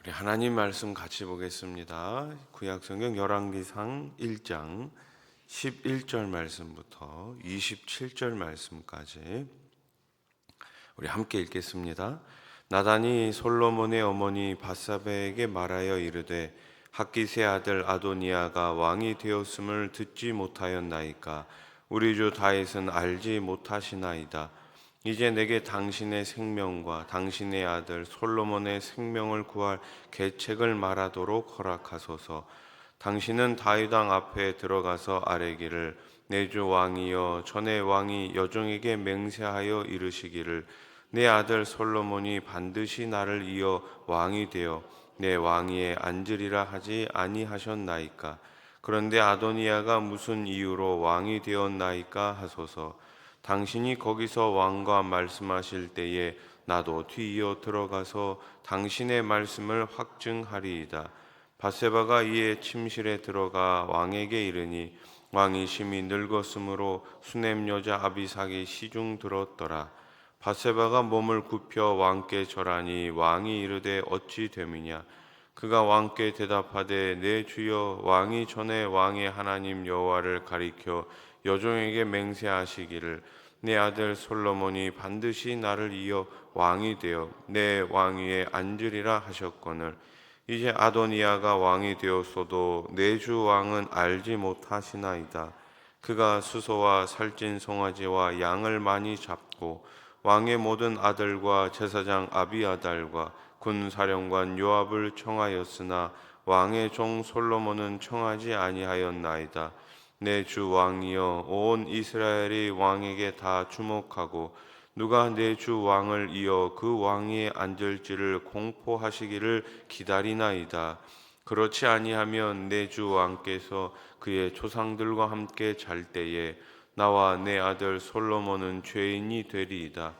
우리 하나님 말씀 같이 보겠습니다. 구약성경 열왕기상 1장 11절 말씀부터 27절 말씀까지 우리 함께 읽겠습니다. 나단이 솔로몬의 어머니 밧사바에게 말하여 이르되 학기세 아들 아도니아가 왕이 되었음을 듣지 못하였나이까. 우리 주 다윗은 알지 못하시나이다. 이제 내게 당신의 생명과 당신의 아들 솔로몬의 생명을 구할 계책을 말하도록 허락하소서. 당신은 다윗 왕 앞에 들어가서 아뢰기를 내 주 왕이여, 전에 왕이 여종에게 맹세하여 이르시기를 내 아들 솔로몬이 반드시 나를 이어 왕이 되어 내 왕위에 앉으리라 하지 아니하셨나이까. 그런데 아도니아가 무슨 이유로 왕이 되었나이까 하소서. 당신이 거기서 왕과 말씀하실 때에 나도 뒤이어 들어가서 당신의 말씀을 확증하리이다. 밧세바가 이에 침실에 들어가 왕에게 이르니 왕이 심히 늙었으므로 수냄 여자 아비삭이 시중 들었더라. 밧세바가 몸을 굽혀 왕께 절하니 왕이 이르되 어찌 됨이냐. 그가 왕께 대답하되 내 주여, 왕이 전에 왕의 하나님 여호와를 가리켜 여종에게 맹세하시기를 내 아들 솔로몬이 반드시 나를 이어 왕이 되어 내 왕위에 앉으리라 하셨거늘 이제 아도니아가 왕이 되었어도 내 주 왕은 알지 못하시나이다. 그가 수소와 살찐 송아지와 양을 많이 잡고 왕의 모든 아들과 제사장 아비아달과 군사령관 요압을 청하였으나 왕의 종 솔로몬은 청하지 아니하였나이다. 내 주 왕이여, 온 이스라엘이 왕에게 다 주목하고 누가 내 주 왕을 이어 그 왕위에 앉을지를 공포하시기를 기다리나이다. 그렇지 아니하면 내 주 왕께서 그의 조상들과 함께 잘 때에 나와 내 아들 솔로몬은 죄인이 되리이다.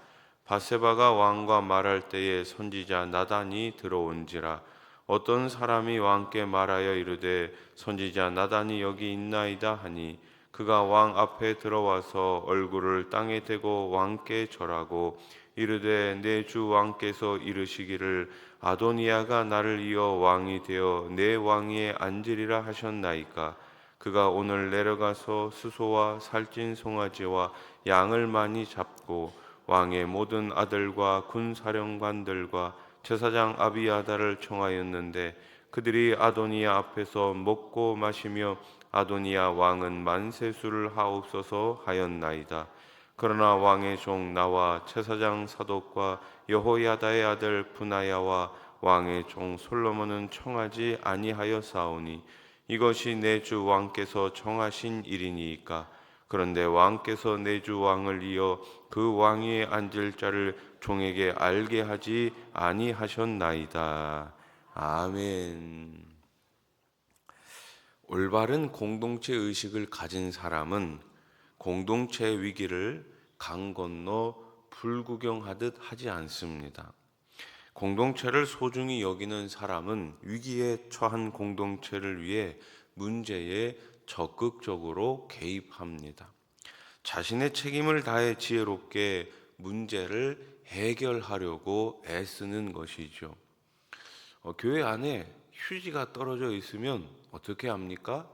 밧세바가 왕과 말할 때에 선지자 나단이 들어온지라. 어떤 사람이 왕께 말하여 이르되 선지자 나단이 여기 있나이다 하니 그가 왕 앞에 들어와서 얼굴을 땅에 대고 왕께 절하고 이르되 내 주 왕께서 이르시기를 아도니아가 나를 이어 왕이 되어 내 왕위에 앉으리라 하셨나이까. 그가 오늘 내려가서 수소와 살찐 송아지와 양을 많이 잡고 왕의 모든 아들과 군사령관들과 제사장 아비아달을 청하였는데 그들이 아도니아 앞에서 먹고 마시며 아도니아 왕은 만세수를 하옵소서 하였나이다. 그러나 왕의 종 나와 제사장 사독과 여호야다의 아들 분하야와 왕의 종 솔로몬은 청하지 아니하였사오니 이것이 내 주 왕께서 정하신 일이니이까. 그런데 왕께서 내 주 왕을 이어 그 왕위에 앉을 자를 종에게 알게 하지 아니하셨나이다. 아멘. 올바른 공동체 의식을 가진 사람은 공동체 위기를 강 건너 불구경하듯 하지 않습니다. 공동체를 소중히 여기는 사람은 위기에 처한 공동체를 위해 문제에 적극적으로 개입합니다. 자신의 책임을 다해 지혜롭게 문제를 해결하려고 애쓰는 것이죠. 교회 안에 휴지가 떨어져 있으면 어떻게 합니까?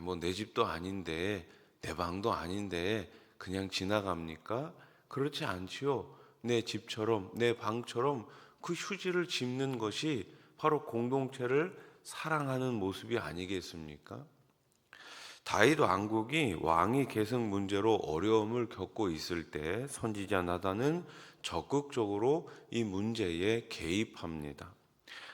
뭐 내 집도 아닌데 내 방도 아닌데 그냥 지나갑니까? 그렇지 않지요. 내 집처럼 내 방처럼 그 휴지를 짚는 것이 바로 공동체를 사랑하는 모습이 아니겠습니까? 다윗 왕국이 왕위 계승 문제로 어려움을 겪고 있을 때 선지자 나단은 적극적으로 이 문제에 개입합니다.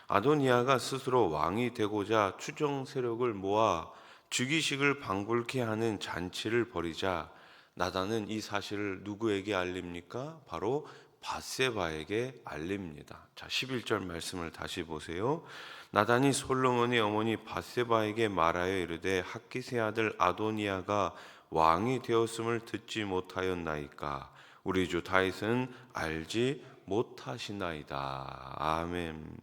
아도니아가 스스로 왕이 되고자 추종 세력을 모아 즉위식을 방불케 하는 잔치를 벌이자 나단은 이 사실을 누구에게 알립니까? 바로 밧세바에게 알립니다. 자, 11절 말씀을 다시 보세요. 나단이 솔로몬의 어머니 밧세바에게 말하여 이르되 학기세 아들 아도니아가 왕이 되었음을 듣지 못하였나이까. 우리 주 다윗은 알지 못하시나이다. 아멘.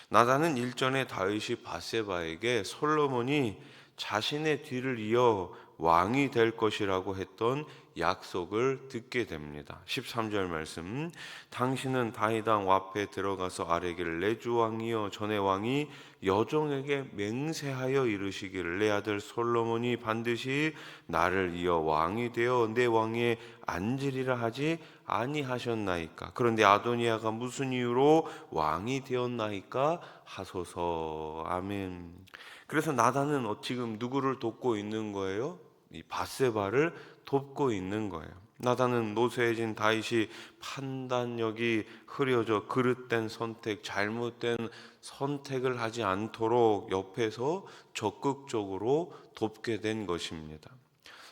나단은 일전에 다윗이 밧세바에게 솔로몬이 자신의 뒤를 이어 왕이 될 것이라고 했던 약속을 듣게 됩니다. 13절 말씀, 당신은 다윗 왕 앞에 들어가서 아뢰기를 내 주 왕이여 전의 왕이 여종에게 맹세하여 이르시기를 내 아들 솔로몬이 반드시 나를 이어 왕이 되어 내 왕위에 앉으리라 하지 아니하셨나이까. 그런데 아도니아가 무슨 이유로 왕이 되었나이까 하소서. 아멘. 그래서 나단은 지금 누구를 돕고 있는 거예요? 이 밧세바를 돕고 있는 거예요. 나단은 노쇠해진 다윗이 판단력이 흐려져 그릇된 선택, 잘못된 선택을 하지 않도록 옆에서 적극적으로 돕게 된 것입니다.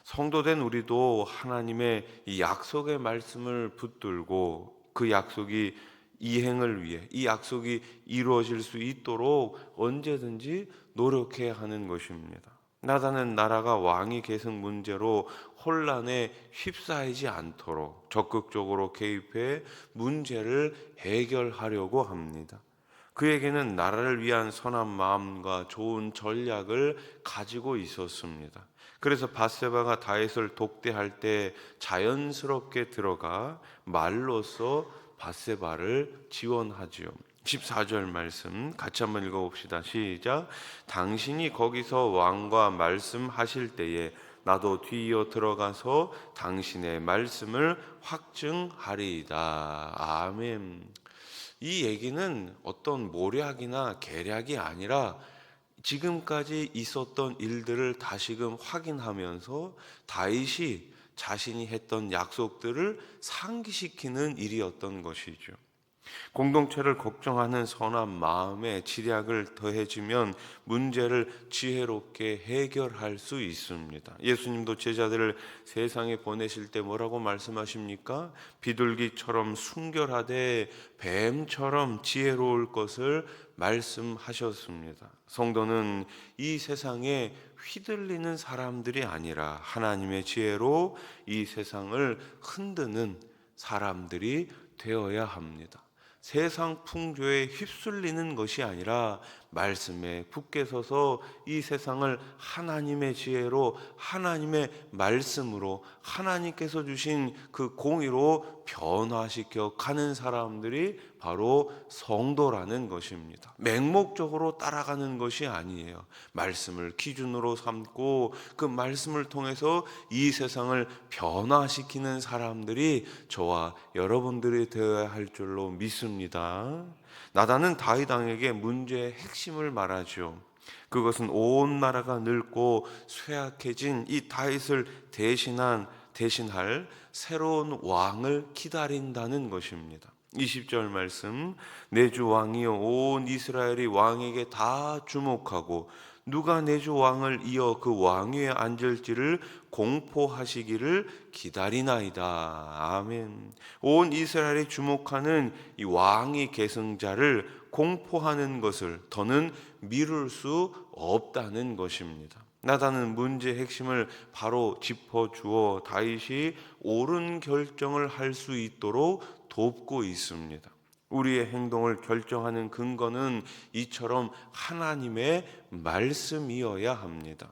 성도된 우리도 하나님의 이 약속의 말씀을 붙들고 그 약속이 이행을 위해 이 약속이 이루어질 수 있도록 언제든지 노력해야 하는 것입니다. 나단은 나라가 왕위 계승 문제로 혼란에 휩싸이지 않도록 적극적으로 개입해 문제를 해결하려고 합니다. 그에게는 나라를 위한 선한 마음과 좋은 전략을 가지고 있었습니다. 그래서 밧세바가 다윗을 독대할 때 자연스럽게 들어가 말로써 밧세바를 지원하지요. 14절 말씀 같이 한번 읽어봅시다. 시작. 당신이 거기서 왕과 말씀하실 때에 나도 뒤이어 들어가서 당신의 말씀을 확증하리이다. 아멘. 이 얘기는 어떤 모략이나 계략이 아니라 지금까지 있었던 일들을 다시금 확인하면서 다윗이 자신이 했던 약속들을 상기시키는 일이었던 것이죠. 공동체를 걱정하는 선한 마음에 지략을 더해주면 문제를 지혜롭게 해결할 수 있습니다. 예수님도 제자들을 세상에 보내실 때 뭐라고 말씀하십니까? 비둘기처럼 순결하되 뱀처럼 지혜로울 것을 말씀하셨습니다. 성도는 이 세상에 휘둘리는 사람들이 아니라 하나님의 지혜로 이 세상을 흔드는 사람들이 되어야 합니다. 세상 풍조에 휩쓸리는 것이 아니라 말씀에 굳게 서서 이 세상을 하나님의 지혜로 하나님의 말씀으로 하나님께서 주신 그 공의로 변화시켜 가는 사람들이 바로 성도라는 것입니다. 맹목적으로 따라가는 것이 아니에요. 말씀을 기준으로 삼고 그 말씀을 통해서 이 세상을 변화시키는 사람들이 저와 여러분들이 되어야 할 줄로 믿습니다. 나단은 다윗 왕에게 문제의 핵심을 말하죠. 그것은 온 나라가 늙고 쇠약해진 이 다윗을 대신할 새로운 왕을 기다린다는 것입니다. 20절 말씀, 내 주 왕이여 온 이스라엘이 왕에게 다 주목하고 누가 내 주 왕을 이어 그 왕위에 앉을지를 공포하시기를 기다리나이다. 아멘. 온 이스라엘이 주목하는 이 왕위 계승자를 공포하는 것을 더는 미룰 수 없다는 것입니다. 나단은 문제의 핵심을 바로 짚어주어 다윗이 옳은 결정을 할 수 있도록 돕고 있습니다. 우리의 행동을 결정하는 근거는 이처럼 하나님의 말씀이어야 합니다.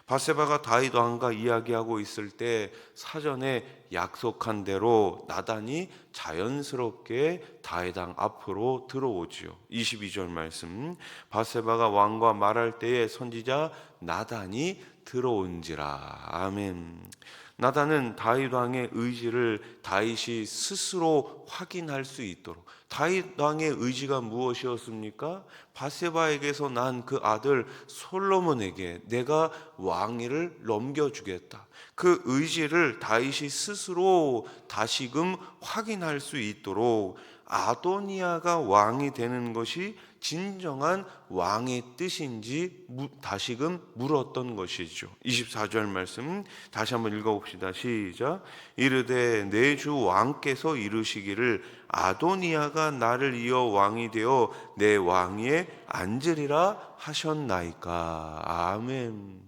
밧세바가 다윗 왕과 이야기하고 있을 때 사전에 약속한 대로 나단이 자연스럽게 다윗 왕 앞으로 들어오지요. 22절 말씀, 밧세바가 왕과 말할 때에 선지자 나단이 들어온지라. 아멘. 나단은 다윗 왕의 의지를 다윗이 스스로 확인할 수 있도록, 다윗 왕의 의지가 무엇이었습니까? 밧세바에게서 난 그 아들 솔로몬에게 내가 왕위를 넘겨주겠다. 그 의지를 다윗이 스스로 다시금 확인할 수 있도록 아도니아가 왕이 되는 것이 진정한 왕의 뜻인지 다시금 물었던 것이죠. 24절 말씀 다시 한번 읽어봅시다. 시작. 이르되 내 주 왕께서 이르시기를 아도니아가 나를 이어 왕이 되어 내 왕위에 앉으리라 하셨나이까. 아멘.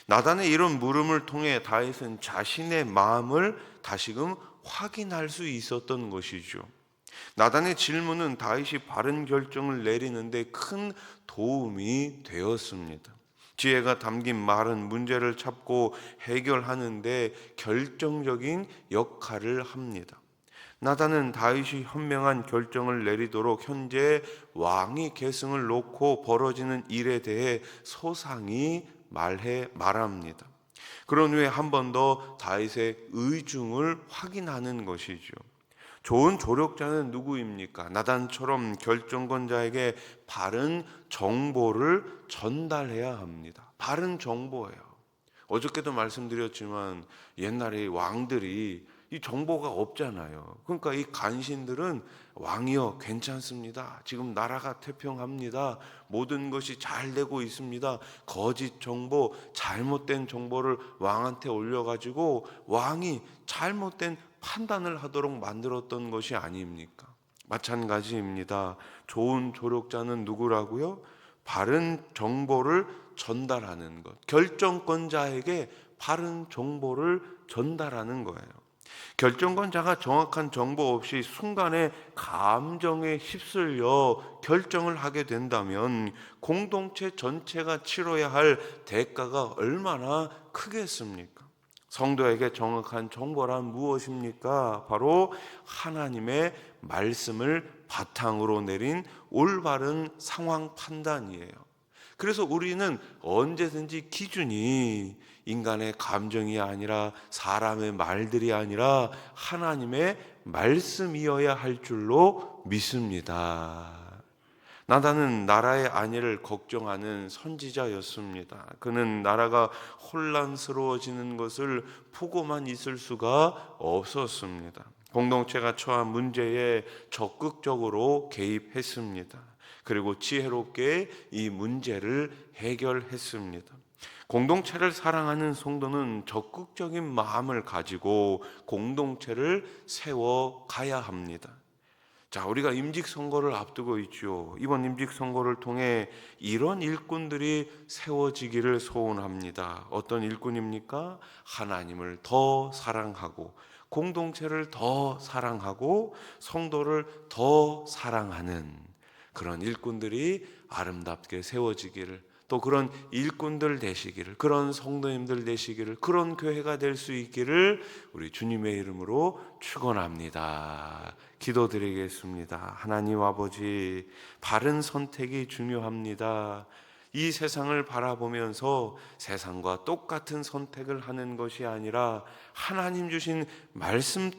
나단의 이런 물음을 통해 다윗은 자신의 마음을 다시금 확인할 수 있었던 것이죠. 나단의 질문은 다윗이 바른 결정을 내리는데 큰 도움이 되었습니다. 지혜가 담긴 말은 문제를 찾고 해결하는데 결정적인 역할을 합니다. 나단은 다윗이 현명한 결정을 내리도록 현재 왕위 계승을 놓고 벌어지는 일에 대해 소상히 말합니다. 그런 후에 한 번 더 다윗의 의중을 확인하는 것이죠. 좋은 조력자는 누구입니까? 나단처럼 결정권자에게 바른 정보를 전달해야 합니다. 바른 정보예요. 어저께도 말씀드렸지만 옛날에 왕들이 이 정보가 없잖아요. 그러니까 이 간신들은 왕이여 괜찮습니다. 지금 나라가 태평합니다. 모든 것이 잘 되고 있습니다. 거짓 정보, 잘못된 정보를 왕한테 올려가지고 왕이 잘못된 판단을 하도록 만들었던 것이 아닙니까? 마찬가지입니다. 좋은 조력자는 누구라고요? 바른 정보를 전달하는 것. 결정권자에게 바른 정보를 전달하는 거예요. 결정권자가 정확한 정보 없이 순간에 감정에 휩쓸려 결정을 하게 된다면 공동체 전체가 치러야 할 대가가 얼마나 크겠습니까? 성도에게 정확한 정보란 무엇입니까? 바로 하나님의 말씀을 바탕으로 내린 올바른 상황 판단이에요. 그래서 우리는 언제든지 기준이 인간의 감정이 아니라 사람의 말들이 아니라 하나님의 말씀이어야 할 줄로 믿습니다. 나단은 나라의 안위를 걱정하는 선지자였습니다. 그는 나라가 혼란스러워지는 것을 보고만 있을 수가 없었습니다. 공동체가 처한 문제에 적극적으로 개입했습니다. 그리고 지혜롭게 이 문제를 해결했습니다. 공동체를 사랑하는 성도는 적극적인 마음을 가지고 공동체를 세워가야 합니다. 자, 우리가 임직선거를 앞두고 있죠. 이번 임직선거를 통해 이런 일꾼들이 세워지기를 소원합니다. 어떤 일꾼입니까? 하나님을 더 사랑하고 공동체를 더 사랑하고 성도를 더 사랑하는 그런 일꾼들이 아름답게 세워지기를, 또 그런 일꾼들 되시기를, 그런 성도님들 되시기를, 그런 교회가 될 수 있기를 우리 주님의 이름으로 축원합니다. 기도드리겠습니다. 하나님 아버지, 바른 선택이 중요합니다. 이 세상을 바라보면서 세상과 똑같은 선택을 하는 것이 아니라 하나님 주신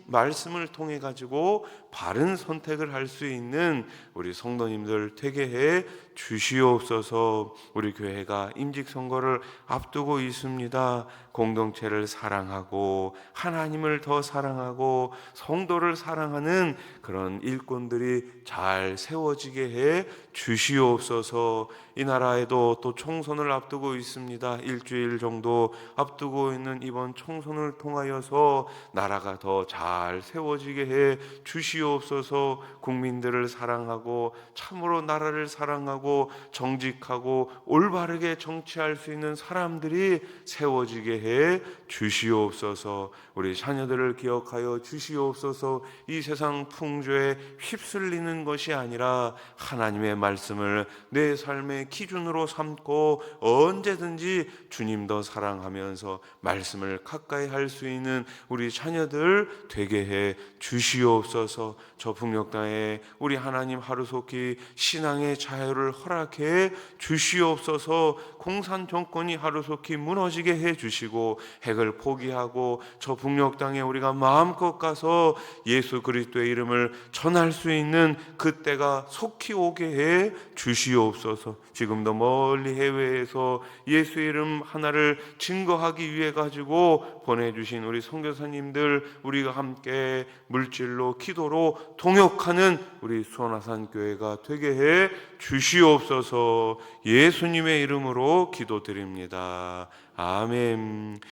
말씀을 통해 가지고 바른 선택을 할 수 있는 우리 성도님들 되게 해 주시옵소서. 우리 교회가 임직선거를 앞두고 있습니다. 공동체를 사랑하고 하나님을 더 사랑하고 성도를 사랑하는 그런 일꾼들이 잘 세워지게 해 주시옵소서. 이 나라에도 또 총선을 앞두고 있습니다. 일주일 정도 앞두고 있는 이번 총선을 통하여서 나라가 더 잘 세워지게 해 주시옵소서. 국민들을 사랑하고 참으로 나라를 사랑하고 정직하고 올바르게 정치할 수 있는 사람들이 세워지게 해 주시옵소서. 우리 자녀들을 기억하여 주시옵소서. 이 세상 풍조에 휩쓸리는 것이 아니라 하나님의 말씀을 내 삶의 기준으로 삼고 언제든지 주님 더 사랑하면서 말씀을 가까이 할 수 있는 우리 자녀들 되게 해 주시옵소서. 저 북녘 땅에 우리 하나님 하루속히 신앙의 자유를 허락해 주시옵소서. 공산 정권이 하루속히 무너지게 해 주시고 핵을 포기하고 저 북녘 땅에 우리가 마음껏 가서 예수 그리스도의 이름을 전할 수 있는 그때가 속히 오게 해 주시옵소서. 지금도 멀리 해외에서 예수 이름 하나를 증거하기 위해 가지고 보내주신 우리 선교사님들, 우리가 함께 물질로 기도로 동역하는 우리 수원아산 교회가 되게 해 주시옵소서. 예수님의 이름으로 기도드립니다. 아멘.